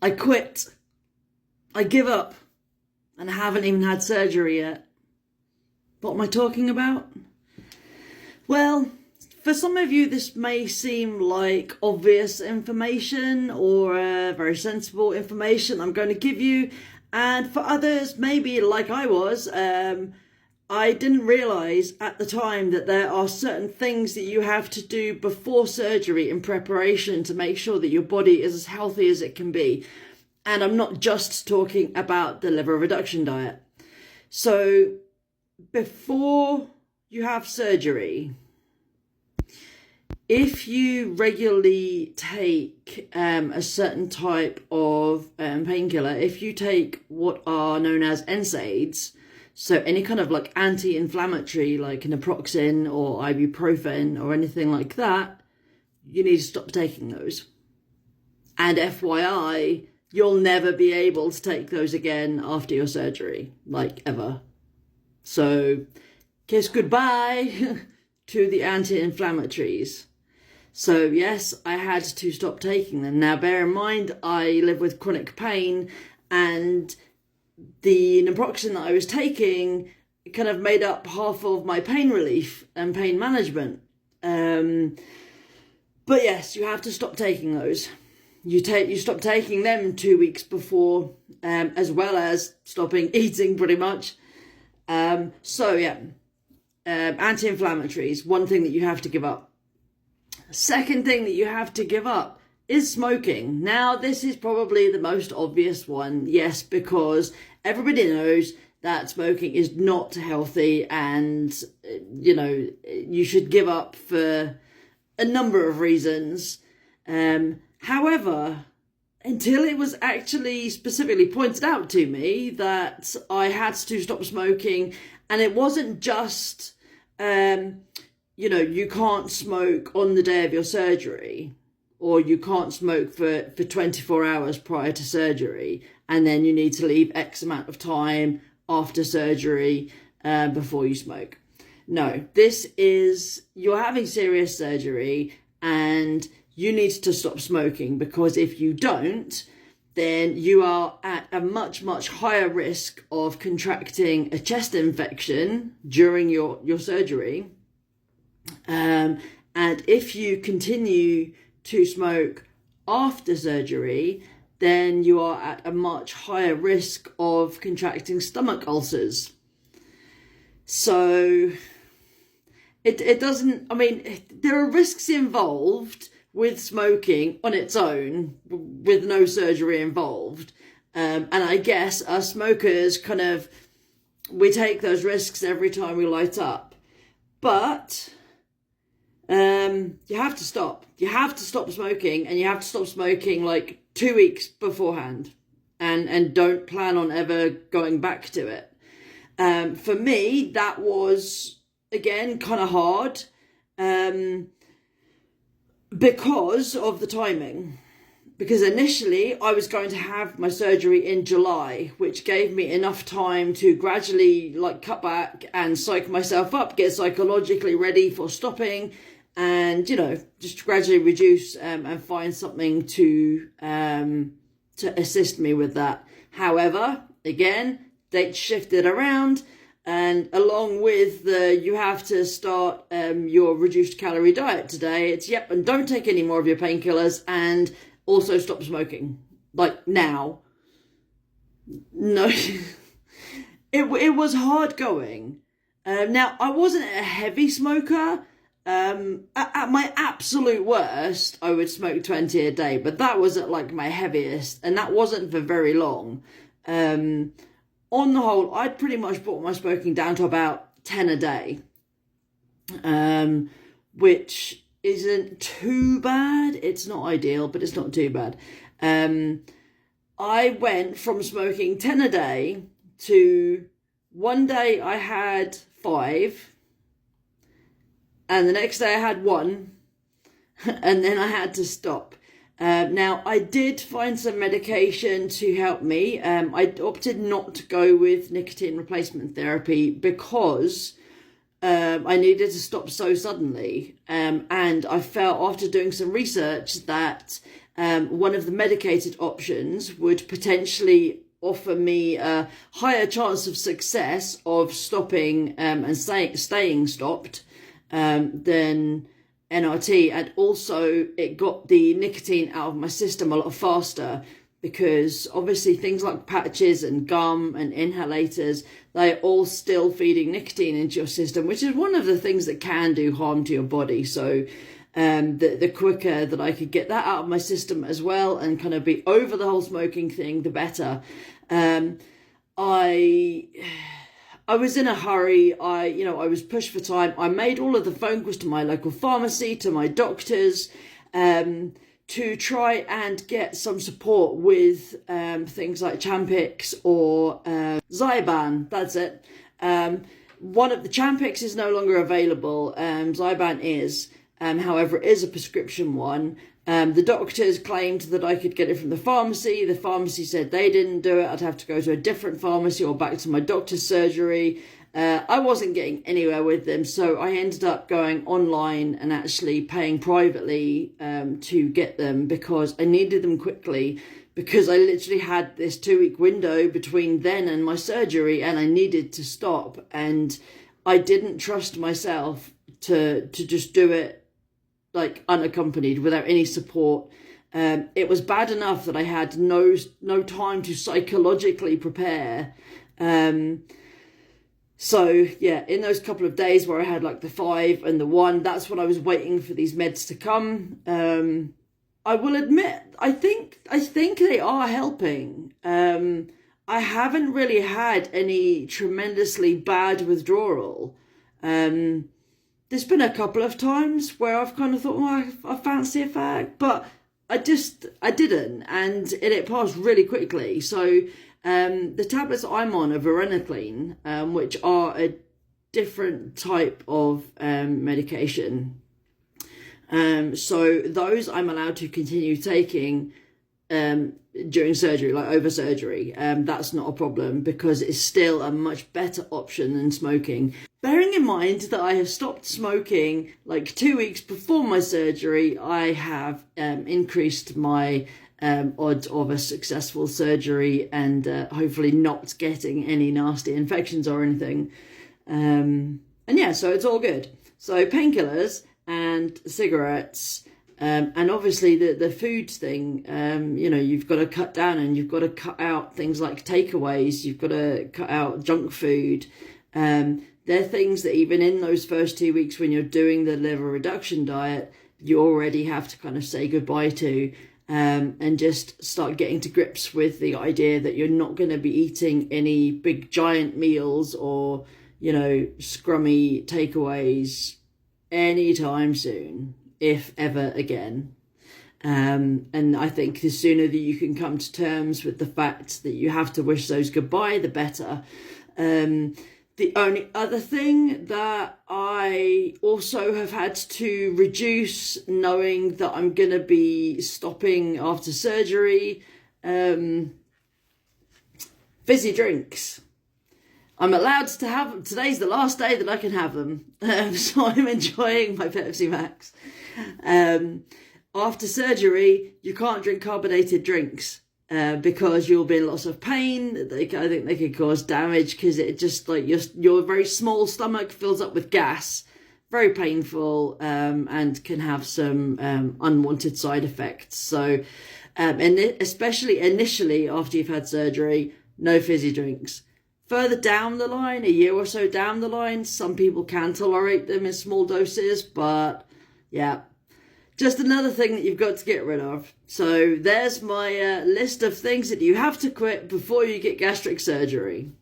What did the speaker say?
I quit. I give up. And I haven't even had surgery yet. What am I talking about? Well, for some of you, this may seem like obvious information or very sensible information I'm going to give you. And for others, maybe like I was, I didn't realise at the time that there are certain things that you have to do before surgery in preparation to make sure that your body is as healthy as it can be. And I'm not just talking about the liver reduction diet. So before you have surgery, if you regularly take a certain type of painkiller, if you take what are known as NSAIDs, so any kind of like anti-inflammatory like naproxen or ibuprofen or anything like that, you need to stop taking those. And FYI, you'll never be able to take those again after your surgery, like ever. So kiss goodbye to the anti-inflammatories. So yes, I had to stop taking them. Now bear in mind, I live with chronic pain, and the naproxen that I was taking kind of made up half of my pain relief and pain management. But yes, you have to stop taking those. You stop taking them 2 weeks before, as well as stopping eating pretty much. So yeah, anti-inflammatories, one thing that you have to give up. Second thing that you have to give up is smoking. Now, this is probably the most obvious one, yes, because everybody knows that smoking is not healthy and, you know, you should give up for a number of reasons. However, until it was actually specifically pointed out to me that I had to stop smoking, and it wasn't just, you know, you can't smoke on the day of your surgery, or you can't smoke for 24 hours prior to surgery, and then you need to leave X amount of time after surgery before you smoke. No, this is, you're having serious surgery and you need to stop smoking, because if you don't, then you are at a much, much higher risk of contracting a chest infection during your surgery. And if you continue to smoke after surgery, then you are at a much higher risk of contracting stomach ulcers. So it doesn't, I mean, there are risks involved with smoking on its own, with no surgery involved. And I guess us smokers kind of, we take those risks every time we light up. But you have to stop. You have to stop smoking, and you have to stop smoking like 2 weeks beforehand, and don't plan on ever going back to it. For me, that was, again, kind of hard because of the timing. Because initially I was going to have my surgery in July, which gave me enough time to gradually like cut back and psych myself up, get psychologically ready for stopping, and, you know, just gradually reduce and find something to assist me with that. However, again, dates shifted around, and along with you have to start your reduced calorie diet today, it's yep, and don't take any more of your painkillers, and also stop smoking, like now. No, it was hard going. Now, I wasn't a heavy smoker. At my absolute worst, I would smoke 20 a day, but that was at like my heaviest, and that wasn't for very long. On the whole, I'd pretty much brought my smoking down to about 10 a day, which isn't too bad. It's not ideal, but it's not too bad. I went from smoking 10 a day to one day I had 5, and the next day I had 1, and then I had to stop. Now, I did find some medication to help me. I opted not to go with nicotine replacement therapy because I needed to stop so suddenly. And I felt, after doing some research, that one of the medicated options would potentially offer me a higher chance of success of stopping and staying stopped than NRT. And also it got the nicotine out of my system a lot faster, because obviously things like patches and gum and inhalators, they're all still feeding nicotine into your system, which is one of the things that can do harm to your body. So the quicker that I could get that out of my system as well and kind of be over the whole smoking thing, the better. I was in a hurry. I was pushed for time. I made all of the phone calls to my local pharmacy, to my doctors, to try and get some support with things like Champix or Zyban. That's it. One of the Champix is no longer available. Zyban is. However, it is a prescription one. The doctors claimed that I could get it from the pharmacy. The pharmacy said they didn't do it. I'd have to go to a different pharmacy or back to my doctor's surgery. I wasn't getting anywhere with them, so I ended up going online and actually paying privately to get them, because I needed them quickly, because I literally had this 2-week window between then and my surgery, and I needed to stop, and I didn't trust myself to just do it like unaccompanied, without any support. It was bad enough that I had no time to psychologically prepare. So yeah, in those couple of days where I had like the 5 and the 1, that's when I was waiting for these meds to come. I will admit, I think they are helping. I haven't really had any tremendously bad withdrawal. There's been a couple of times where I've kind of thought, well, I fancy a fag, but I didn't, and it passed really quickly. So the tablets I'm on are varenicline, which are a different type of medication. So those I'm allowed to continue taking during surgery, like over surgery. That's not a problem, because it's still a much better option than smoking. Bearing in mind that I have stopped smoking like 2 weeks before my surgery, I have increased my odds of a successful surgery and hopefully not getting any nasty infections or anything. And yeah, so it's all good. So painkillers and cigarettes, and obviously the food thing, you've got to cut down, and you've got to cut out things like takeaways. You've got to cut out junk food. They're things that even in those first 2 weeks when you're doing the liver reduction diet, you already have to kind of say goodbye to, and just start getting to grips with the idea that you're not going to be eating any big giant meals or, scrummy takeaways anytime soon, if ever again. And I think the sooner that you can come to terms with the fact that you have to wish those goodbye, the better. The only other thing that I also have had to reduce, knowing that I'm going to be stopping after surgery, fizzy drinks. I'm allowed to have them. Today's the last day that I can have them. So I'm enjoying my Pepsi Max. After surgery, you can't drink carbonated drinks. Because you'll be in lots of pain. I think they could cause damage, because it just like your very small stomach fills up with gas, very painful, and can have some unwanted side effects. So, and especially initially after you've had surgery, no fizzy drinks. Further down the line, a year or so down the line, some people can tolerate them in small doses, but yeah. Just another thing that you've got to get rid of. So there's my list of things that you have to quit before you get gastric surgery.